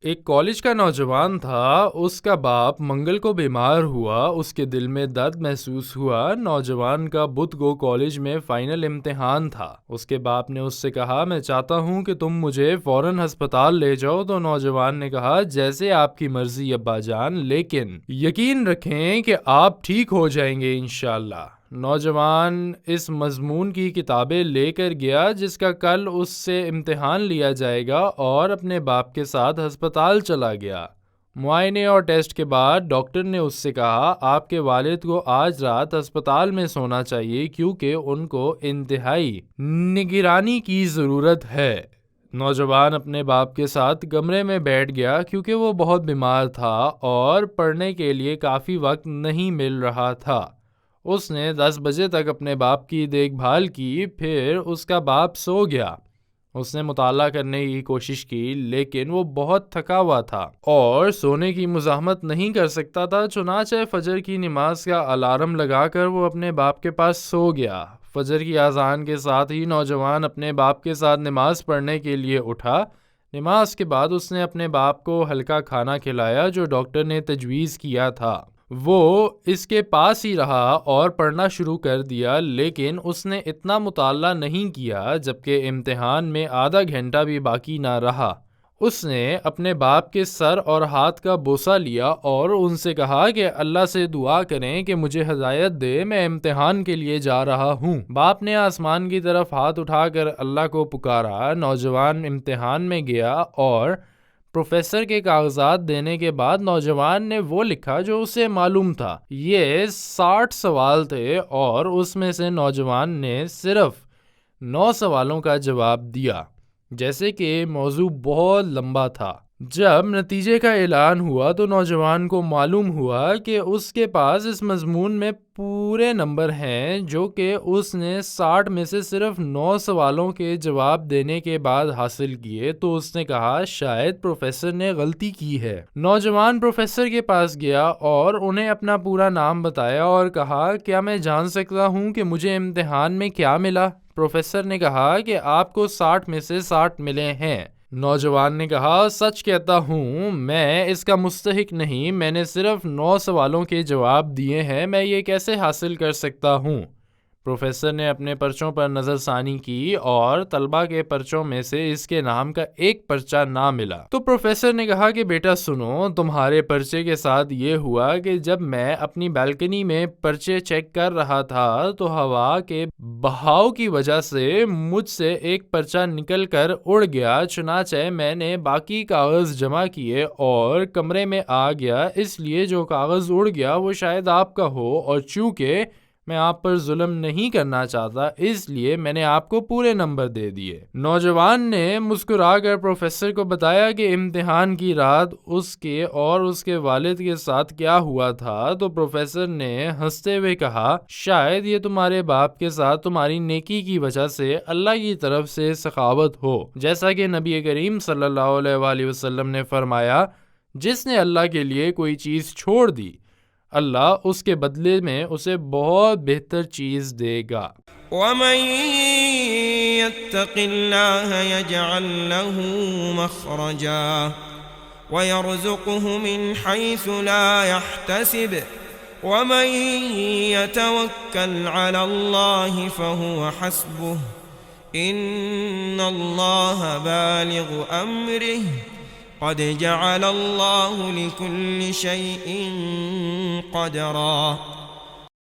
ایک کالج کا نوجوان تھا، اس کا باپ منگل کو بیمار ہوا، اس کے دل میں درد محسوس ہوا۔ نوجوان کا بدھ کو کالج میں فائنل امتحان تھا۔ اس کے باپ نے اس سے کہا، میں چاہتا ہوں کہ تم مجھے فوراً ہسپتال لے جاؤ۔ تو نوجوان نے کہا، جیسے آپ کی مرضی ابا جان، لیکن یقین رکھیں کہ آپ ٹھیک ہو جائیں گے انشاءاللہ۔ نوجوان اس مضمون کی کتابیں لے کر گیا جس کا کل اس سے امتحان لیا جائے گا، اور اپنے باپ کے ساتھ ہسپتال چلا گیا۔ معائنے اور ٹیسٹ کے بعد ڈاکٹر نے اس سے کہا، آپ کے والد کو آج رات ہسپتال میں سونا چاہیے کیونکہ ان کو انتہائی نگرانی کی ضرورت ہے۔ نوجوان اپنے باپ کے ساتھ کمرے میں بیٹھ گیا کیونکہ وہ بہت بیمار تھا اور پڑھنے کے لیے کافی وقت نہیں مل رہا تھا۔ اس نے 10 بجے تک اپنے باپ کی دیکھ بھال کی، پھر اس کا باپ سو گیا۔ اس نے مطالعہ کرنے کی کوشش کی لیکن وہ بہت تھکا ہوا تھا اور سونے کی مزاحمت نہیں کر سکتا تھا، چنانچہ فجر کی نماز کا الارم لگا کر وہ اپنے باپ کے پاس سو گیا۔ فجر کی اذان کے ساتھ ہی نوجوان اپنے باپ کے ساتھ نماز پڑھنے کے لیے اٹھا۔ نماز کے بعد اس نے اپنے باپ کو ہلکا کھانا کھلایا جو ڈاکٹر نے تجویز کیا تھا۔ وہ اس کے پاس ہی رہا اور پڑھنا شروع کر دیا، لیکن اس نے اتنا مطالعہ نہیں کیا جبکہ امتحان میں آدھا گھنٹہ بھی باقی نہ رہا۔ اس نے اپنے باپ کے سر اور ہاتھ کا بوسہ لیا اور ان سے کہا کہ اللہ سے دعا کریں کہ مجھے ہدایت دے، میں امتحان کے لیے جا رہا ہوں۔ باپ نے آسمان کی طرف ہاتھ اٹھا کر اللہ کو پکارا۔ نوجوان امتحان میں گیا اور پروفیسر کے کاغذات دینے کے بعد نوجوان نے وہ لکھا جو اسے معلوم تھا۔ یہ 60 سوال تھے اور اس میں سے نوجوان نے صرف 9 سوالوں کا جواب دیا، جیسے کہ موضوع بہت لمبا تھا۔ جب نتیجے کا اعلان ہوا تو نوجوان کو معلوم ہوا کہ اس کے پاس اس مضمون میں پورے نمبر ہیں جو کہ اس نے 60 میں سے صرف 9 سوالوں کے جواب دینے کے بعد حاصل کیے۔ تو اس نے کہا، شاید پروفیسر نے غلطی کی ہے۔ نوجوان پروفیسر کے پاس گیا اور انہیں اپنا پورا نام بتایا اور کہا، کیا میں جان سکتا ہوں کہ مجھے امتحان میں کیا ملا؟ پروفیسر نے کہا کہ آپ کو 60 میں سے 60 ملے ہیں۔ نوجوان نے کہا، سچ کہتا ہوں میں اس کا مستحق نہیں، میں نے صرف 9 سوالوں کے جواب دیے ہیں، میں یہ کیسے حاصل کر سکتا ہوں؟ پروفیسر نے اپنے پرچوں پر نظر ثانی کی اور طلبہ کے پرچوں میں سے اس کے نام کا ایک پرچہ نہ ملا۔ تو پروفیسر نے کہا کہ بیٹا سنو، تمہارے پرچے کے ساتھ یہ ہوا کہ جب میں اپنی بالکنی میں پرچے چیک کر رہا تھا تو ہوا کے بہاؤ کی وجہ سے مجھ سے ایک پرچہ نکل کر اڑ گیا، چنانچہ میں نے باقی کاغذ جمع کیے اور کمرے میں آ گیا، اس لیے جو کاغذ اڑ گیا وہ شاید آپ کا ہو، اور چونکہ میں آپ پر ظلم نہیں کرنا چاہتا اس لیے میں نے آپ کو پورے نمبر دے دیے۔ نوجوان نے مسکرا کر پروفیسر کو بتایا کہ امتحان کی رات اس کے اور اس کے والد کے ساتھ کیا ہوا تھا۔ تو پروفیسر نے ہنستے ہوئے کہا، شاید یہ تمہارے باپ کے ساتھ تمہاری نیکی کی وجہ سے اللہ کی طرف سے سخاوت ہو، جیسا کہ نبی کریم صلی اللہ علیہ وآلہ وسلم نے فرمایا، جس نے اللہ کے لیے کوئی چیز چھوڑ دی اللہ اس کے بدلے میں اسے بہت بہتر چیز دے گا۔ وَمَن يَتَّقِ اللَّهَ يَجْعَل لَّهُ مَخْرَجًا وَيَرْزُقْهُ مِنْ حَيْثُ لَا يَحْتَسِبُ وَمَن يَتَوَكَّلْ عَلَى اللَّهِ فَهُوَ حَسْبُهُ إِنَّ اللَّهَ بَالِغُ أَمْرِهِ قد جعل الله لكل شيء قدرا۔